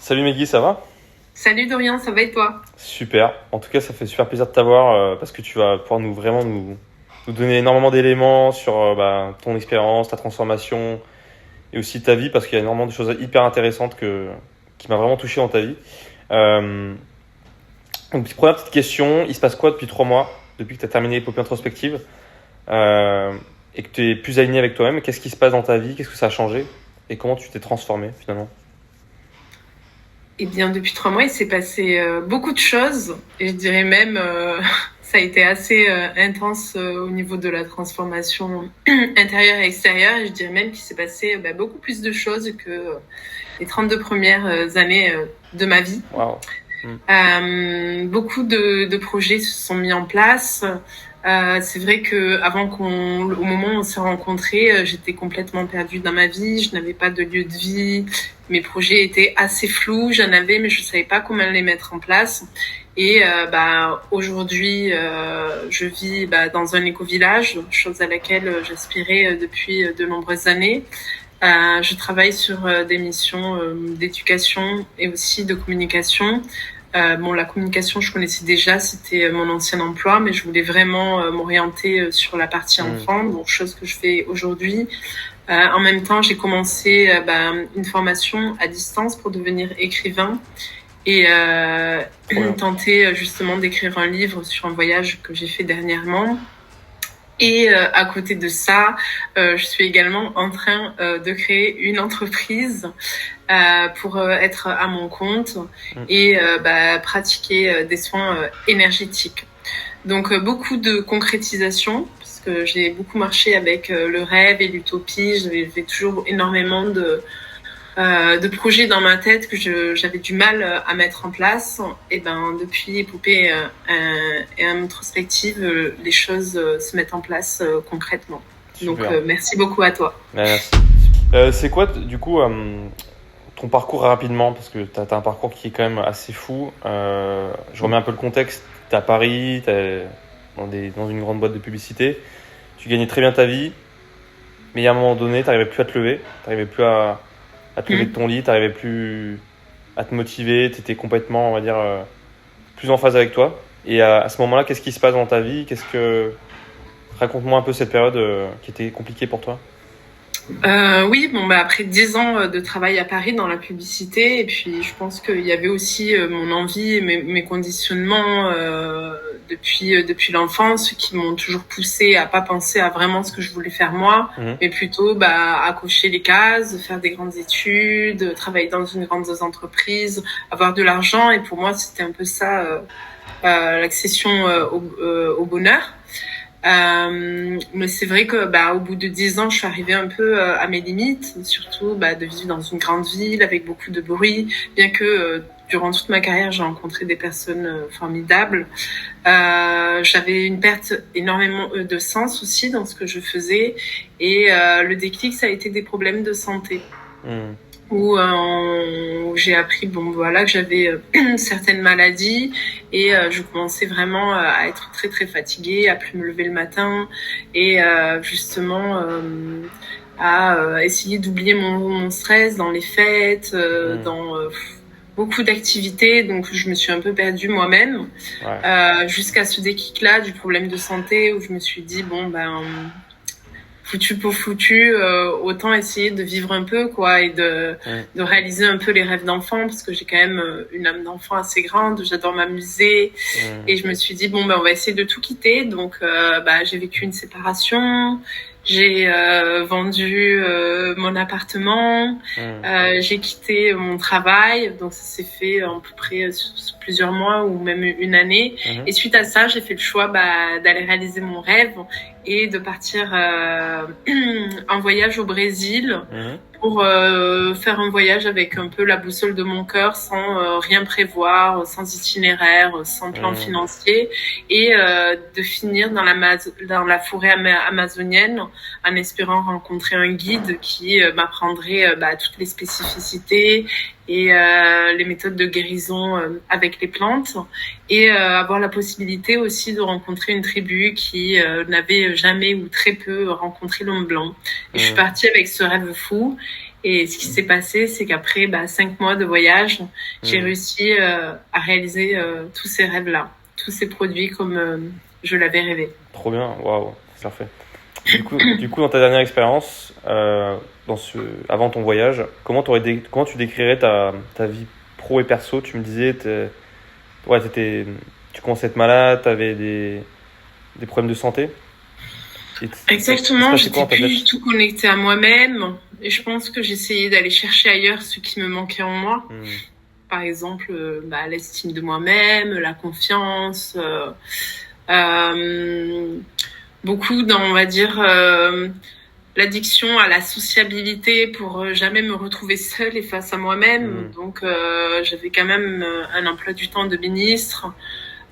Salut Meggy, ça va? Salut Dorian, ça va et toi? Super. En tout cas, ça fait super plaisir de t'avoir parce que tu vas pouvoir nous donner énormément d'éléments sur ton expérience, ta transformation et aussi ta vie parce qu'il y a énormément de choses hyper intéressantes qui m'a vraiment touché dans ta vie. Euh, donc, première petite question, il se passe quoi depuis 3 mois, depuis que tu as terminé l'épopée introspective et que tu es plus aligné avec toi-même? Qu'est-ce qui se passe dans ta vie? Qu'est-ce que ça a changé? Et comment tu t'es transformé finalement? Eh bien, depuis 3 mois, il s'est passé beaucoup de choses et je dirais même ça a été assez intense au niveau de la transformation intérieure et extérieure. Et je dirais même qu'il s'est passé beaucoup plus de choses que les 32 premières années de ma vie. Waouh. Beaucoup de projets se sont mis en place. C'est vrai que au moment où on s'est rencontrés, j'étais complètement perdue dans ma vie. Je n'avais pas de lieu de vie. Mes projets étaient assez flous. J'en avais, mais je savais pas comment les mettre en place. Et aujourd'hui, je vis dans un éco-village, chose à laquelle j'aspirais depuis de nombreuses années. Je travaille sur des missions d'éducation et aussi de communication. La communication, je connaissais déjà, c'était mon ancien emploi, mais je voulais vraiment m'orienter sur la partie enfant, donc chose que je fais aujourd'hui. En même temps, j'ai commencé une formation à distance pour devenir écrivain et tenter justement d'écrire un livre sur un voyage que j'ai fait dernièrement. Et à côté de ça, je suis également en train de créer une entreprise pour être à mon compte et pratiquer des soins énergétiques. Donc beaucoup de concrétisation, parce que j'ai beaucoup marché avec le rêve et l'utopie. J'avais toujours énormément de projets dans ma tête que j'avais du mal à mettre en place. Et depuis Épopée et introspective, les choses se mettent en place concrètement. Super. Donc merci beaucoup à toi. Merci. C'est quoi, du coup, ton parcours rapidement? Parce que tu as un parcours qui est quand même assez fou. Je remets un peu le contexte. Tu es à Paris, tu es dans une grande boîte de publicité. Tu gagnais très bien ta vie, mais à un moment donné, tu n'arrivais plus à te lever. Tu n'arrivais plus à te lever de ton lit. Tu n'arrivais plus à te motiver. Tu étais complètement, on va dire, plus en phase avec toi. Et à ce moment-là, qu'est-ce qui se passe dans ta vie? Raconte-moi un peu cette période qui était compliquée pour toi. Oui, après 10 ans de travail à Paris dans la publicité, et puis je pense qu'il y avait aussi mon envie et mes conditionnements depuis l'enfance qui m'ont toujours poussé à pas penser à vraiment ce que je voulais faire moi, mais plutôt à cocher les cases, faire des grandes études, travailler dans une grande entreprise, avoir de l'argent, et pour moi c'était un peu ça l'accession au bonheur. Mais c'est vrai que au bout de 10 ans, je suis arrivée un peu à mes limites, surtout de vivre dans une grande ville avec beaucoup de bruit, bien que durant toute ma carrière, j'ai rencontré des personnes formidables. J'avais une perte énormément de sens aussi dans ce que je faisais, et le déclic, ça a été des problèmes de santé. Où j'ai appris que j'avais certaines maladies, et je commençais vraiment à être très très fatiguée, à plus me lever le matin, et justement à essayer d'oublier mon stress dans les fêtes, dans beaucoup d'activités. Donc je me suis un peu perdue moi-même, jusqu'à ce déclic-là du problème de santé, où je me suis dit foutu pour foutu, autant essayer de vivre un peu, quoi, et de réaliser un peu les rêves d'enfant, parce que j'ai quand même une âme d'enfant assez grande, j'adore m'amuser, et je me suis dit on va essayer de tout quitter. Donc j'ai vécu une séparation, j'ai vendu mon appartement, j'ai quitté mon travail, donc ça s'est fait à peu près sur plusieurs mois ou même une année. Et suite à ça, j'ai fait le choix d'aller réaliser mon rêve et de partir en voyage au Brésil pour faire un voyage avec un peu la boussole de mon cœur, sans rien prévoir, sans itinéraire, sans plan financier, et de finir dans la forêt amazonienne, en espérant rencontrer un guide qui m'apprendrait toutes les spécificités et les méthodes de guérison avec les plantes, et avoir la possibilité aussi de rencontrer une tribu qui n'avait jamais ou très peu rencontré l'homme blanc. Et je suis partie avec ce rêve fou, Et ce qui s'est passé, c'est qu'après 5 mois de voyage, j'ai réussi à réaliser tous ces rêves-là, tous ces produits comme je l'avais rêvé. Trop bien, waouh, c'est parfait. Du coup, dans ta dernière expérience, avant ton voyage, comment tu décrirais ta vie pro et perso? Tu me disais, ouais, tu commençais à être malade, tu avais des problèmes de santé. Exactement, C'est j'étais quoi plus du tout connectée à moi-même et je pense que j'essayais d'aller chercher ailleurs ce qui me manquait en moi. Par exemple, l'estime de moi-même, la confiance, beaucoup dans, on va dire, l'addiction à la sociabilité pour jamais me retrouver seule et face à moi-même. Donc, j'avais quand même un emploi du temps de ministre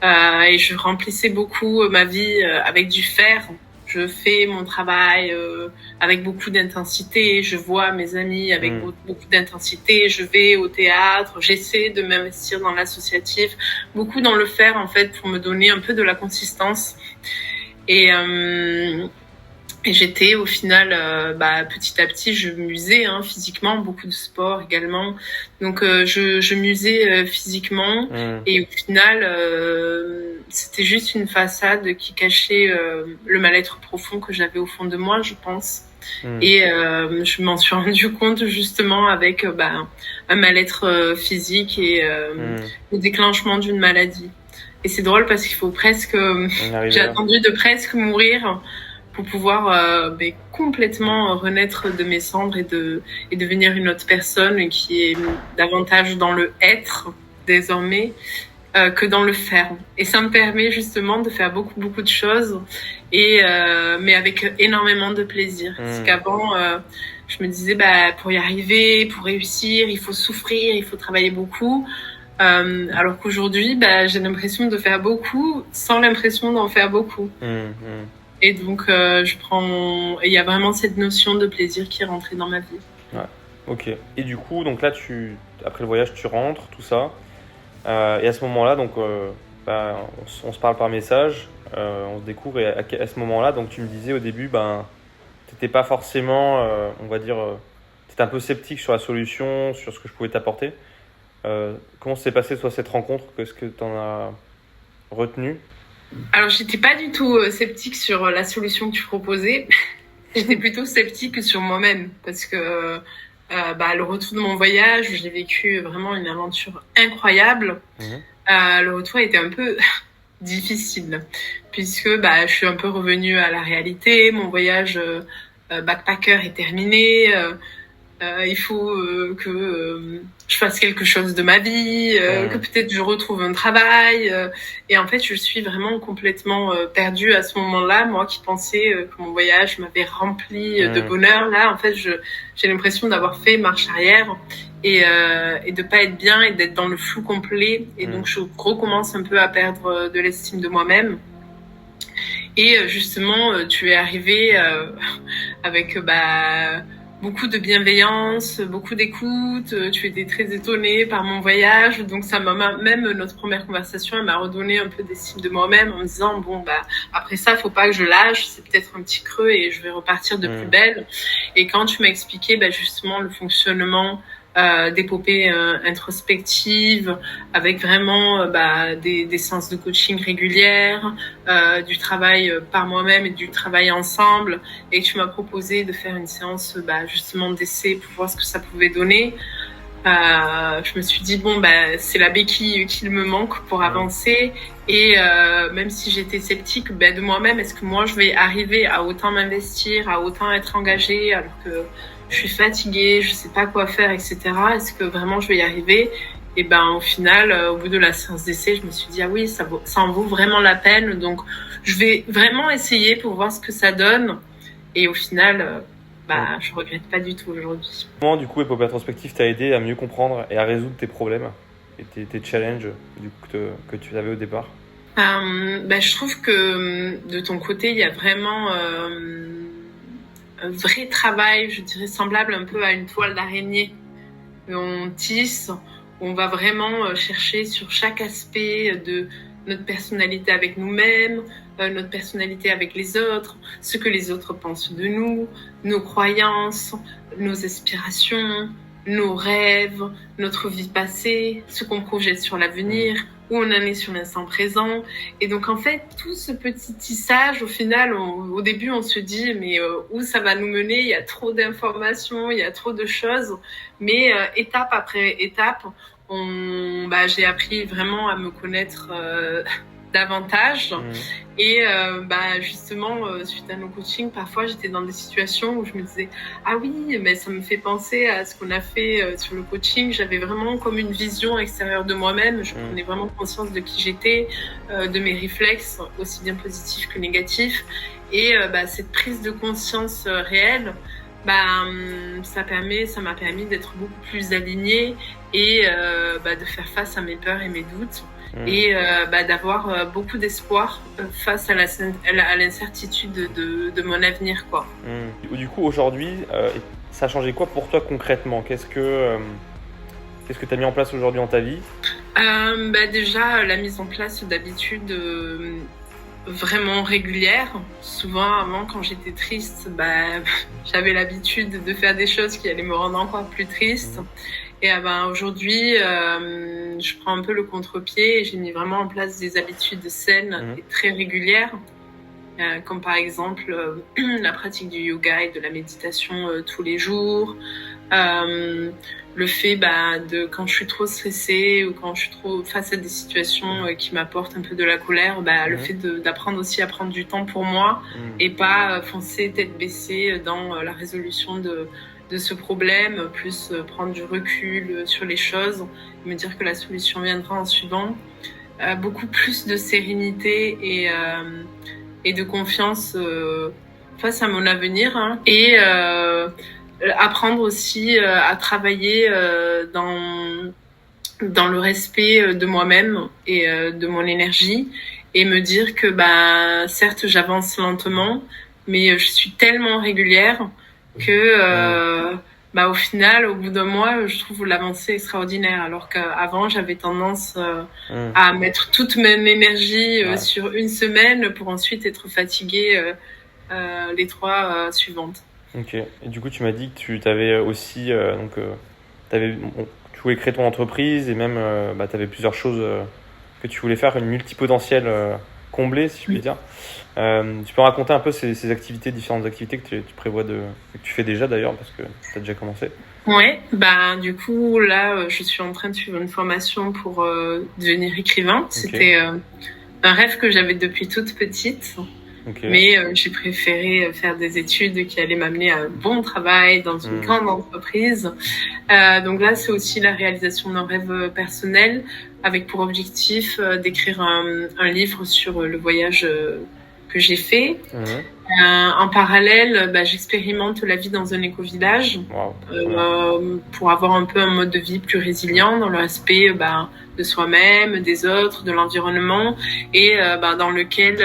et je remplissais beaucoup ma vie avec du faire. Je fais mon travail avec beaucoup d'intensité. Je vois mes amis avec beaucoup d'intensité. Je vais au théâtre. J'essaie de m'investir dans l'associatif. Beaucoup dans le faire, en fait, pour me donner un peu de la consistance. Et j'étais au final, petit à petit, je musais physiquement, beaucoup de sport également. Donc je musais physiquement et au final, c'était juste une façade qui cachait le mal-être profond que j'avais au fond de moi, je pense. Et je m'en suis rendu compte justement avec un mal-être physique et le déclenchement d'une maladie. Et c'est drôle parce qu'il faut presque... j'ai attendu de presque mourir pour pouvoir complètement renaître de mes cendres et devenir une autre personne qui est davantage dans le être désormais que dans le faire. Et ça me permet justement de faire beaucoup de choses mais avec énormément de plaisir. Parce qu'avant, je me disais pour y arriver, pour réussir, il faut souffrir, il faut travailler beaucoup. Alors qu'aujourd'hui, j'ai l'impression de faire beaucoup sans l'impression d'en faire beaucoup. Et donc, il y a vraiment cette notion de plaisir qui est rentrée dans ma vie. Ouais, ok. Et du coup, donc là, après le voyage, tu rentres, tout ça. Et à ce moment-là, donc, on se parle par message, on se découvre. Et à ce moment-là, donc, tu me disais au début, t'étais pas forcément, on va dire, t'étais un peu sceptique sur la solution, sur ce que je pouvais t'apporter. Comment s'est passée toi cette rencontre? Qu'est-ce que t'en as retenu? Alors, j'étais pas du tout sceptique sur la solution que tu proposais. J'étais plutôt sceptique sur moi-même parce que le retour de mon voyage, j'ai vécu vraiment une aventure incroyable. Le retour a été un peu difficile puisque je suis un peu revenue à la réalité. Mon voyage backpacker est terminé. Il faut que je fasse quelque chose de ma vie, que peut-être je retrouve un travail. Et en fait, je suis vraiment complètement perdue à ce moment-là. Moi qui pensais que mon voyage m'avait rempli de bonheur, là, en fait, j'ai l'impression d'avoir fait marche arrière et de pas être bien et d'être dans le flou complet. Et donc, je recommence un peu à perdre de l'estime de moi-même. Et justement, tu es arrivé avec beaucoup de bienveillance, beaucoup d'écoute. Tu étais très étonnée par mon voyage, donc ça m'a même notre première conversation, elle m'a redonné un peu d'estime de moi-même en me disant après ça, faut pas que je lâche, c'est peut-être un petit creux et je vais repartir de plus belle. Et quand tu m'as expliqué justement le fonctionnement d'épopée introspective avec vraiment des séances de coaching régulières, du travail par moi-même et du travail ensemble, et tu m'as proposé de faire une séance justement d'essai pour voir ce que ça pouvait donner. Je me suis dit c'est la béquille qu'il me manque pour avancer et même si j'étais sceptique de moi-même, est-ce que moi je vais arriver à autant m'investir, à autant être engagée alors que je suis fatiguée, je sais pas quoi faire, etc. Est-ce que vraiment je vais y arriver? Et au final, au bout de la séance d'essai, je me suis dit ah oui, ça en vaut vraiment la peine. Donc je vais vraiment essayer pour voir ce que ça donne. Et au final, je regrette pas du tout aujourd'hui. Comment du coup Épopée Introspective t'a aidé à mieux comprendre et à résoudre tes problèmes et tes challenges que tu avais au départ? Je trouve que de ton côté, il y a vraiment un vrai travail, je dirais semblable un peu à une toile d'araignée. On tisse, on va vraiment chercher sur chaque aspect de notre personnalité avec nous-mêmes, notre personnalité avec les autres, ce que les autres pensent de nous, nos croyances, nos aspirations, nos rêves, notre vie passée, ce qu'on projette sur l'avenir, où on en est sur l'instant présent. Et donc, en fait, tout ce petit tissage, au final, au début, on se dit, mais où ça va nous mener? Il y a trop d'informations, il y a trop de choses. Mais étape après étape, j'ai appris vraiment à me connaître davantage. Et justement, suite à nos coachings, parfois j'étais dans des situations où je me disais ah oui, mais ça me fait penser à ce qu'on a fait sur le coaching. J'avais vraiment comme une vision extérieure de moi-même. Je prenais vraiment conscience de qui j'étais, de mes réflexes, aussi bien positifs que négatifs. Et cette prise de conscience réelle, ça m'a permis d'être beaucoup plus alignée et de faire face à mes peurs et mes doutes. Et d'avoir beaucoup d'espoir face à l'incertitude de mon avenir, quoi. Du coup, aujourd'hui, ça a changé quoi pour toi concrètement? Qu'est-ce que tu as mis en place aujourd'hui dans ta vie? Déjà, la mise en place d'habitudes vraiment régulières. Souvent, avant, quand j'étais triste, j'avais l'habitude de faire des choses qui allaient me rendre encore plus triste. Et aujourd'hui, je prends un peu le contre-pied et j'ai mis vraiment en place des habitudes saines et très régulières, comme par exemple la pratique du yoga et de la méditation tous les jours, le fait quand je suis trop stressée ou quand je suis trop face à des situations qui m'apportent un peu de la colère, le fait d'apprendre aussi à prendre du temps pour moi et pas foncer tête baissée dans la résolution de ce problème, plus prendre du recul sur les choses, me dire que la solution viendra en suivant. Beaucoup plus de sérénité et de confiance face à mon avenir, et apprendre aussi à travailler dans le respect de moi-même et de mon énergie, et me dire que certes j'avance lentement, mais je suis tellement régulière que au final, au bout d'un mois, je trouve l'avancée extraordinaire, alors qu'avant j'avais tendance à mettre toute mon énergie sur une semaine pour ensuite être fatiguée les 3 suivantes. Ok. Et du coup, tu m'as dit que tu avais aussi tu voulais créer ton entreprise et même tu avais plusieurs choses que tu voulais faire, une multipotentielle comblée, si je puis dire. Tu peux raconter un peu ces activités, différentes activités que tu prévois que tu fais déjà d'ailleurs, parce que tu as déjà commencé? Ouais, du coup là je suis en train de suivre une formation pour devenir écrivain. C'était un rêve que j'avais depuis toute petite. Mais j'ai préféré faire des études qui allaient m'amener à un bon travail dans une grande entreprise. Donc là, c'est aussi la réalisation d'un rêve personnel, avec pour objectif d'écrire un livre sur le voyage que j'ai fait. En parallèle, j'expérimente la vie dans un éco-village pour avoir un peu un mode de vie plus résilient dans le respect de soi-même, des autres, de l'environnement, et dans lequel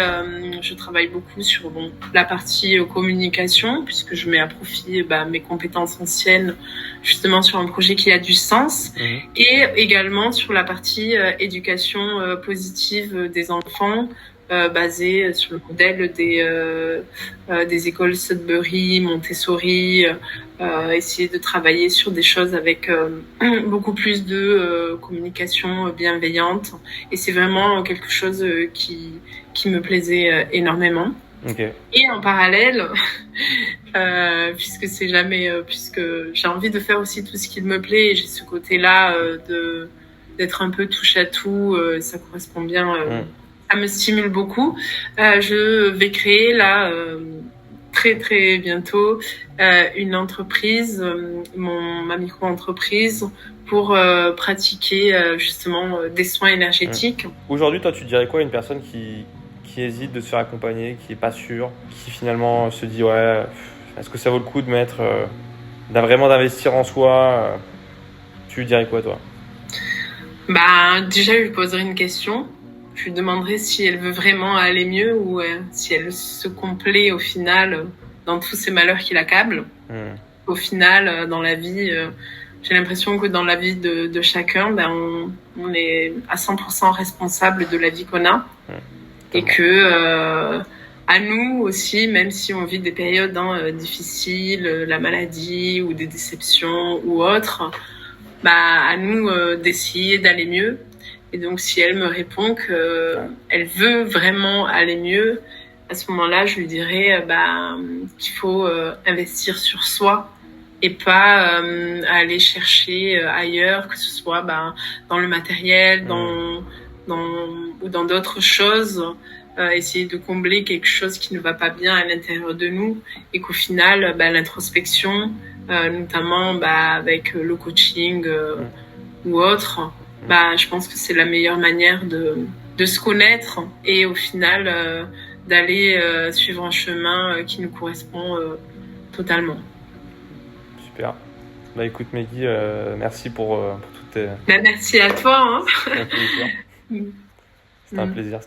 je travaille beaucoup sur la partie communication, puisque je mets à profit mes compétences anciennes justement sur un projet qui a du sens, et également sur la partie éducation positive des enfants, basé sur le modèle des écoles Sudbury, Montessori, essayer de travailler sur des choses avec beaucoup plus de communication bienveillante. Et c'est vraiment quelque chose qui me plaisait énormément. Et en parallèle, puisque j'ai envie de faire aussi tout ce qui me plaît, et j'ai ce côté-là d'être un peu touche à tout, ça correspond bien. Ça me stimule beaucoup. Je vais créer là très très bientôt une entreprise, ma micro-entreprise, pour pratiquer justement des soins énergétiques. Aujourd'hui, toi, tu dirais quoi à une personne qui hésite de se faire accompagner, qui est pas sûre, qui finalement se dit est-ce que ça vaut le coup de vraiment d'investir en soi? Tu lui dirais quoi, toi? Déjà, je lui poserai une question. Je lui demanderai si elle veut vraiment aller mieux ou si elle se complaît au final dans tous ces malheurs qui l'accablent. Au final, dans la vie, j'ai l'impression que dans la vie de chacun, on est à 100% responsable de la vie qu'on a. Et que à nous aussi, même si on vit des périodes difficiles, la maladie ou des déceptions ou autres, à nous d'essayer d'aller mieux. Et donc, si elle me répond qu'elle veut vraiment aller mieux, à ce moment-là, je lui dirais qu'il faut investir sur soi et pas aller chercher ailleurs, que ce soit dans le matériel, ou dans d'autres choses, essayer de combler quelque chose qui ne va pas bien à l'intérieur de nous, et qu'au final, l'introspection, notamment avec le coaching ou autre, je pense que c'est la meilleure manière de se connaître et au final d'aller suivre un chemin qui nous correspond totalement. Super. Écoute Meggy, merci pour toutes tes... Merci à toi. C'était un plaisir.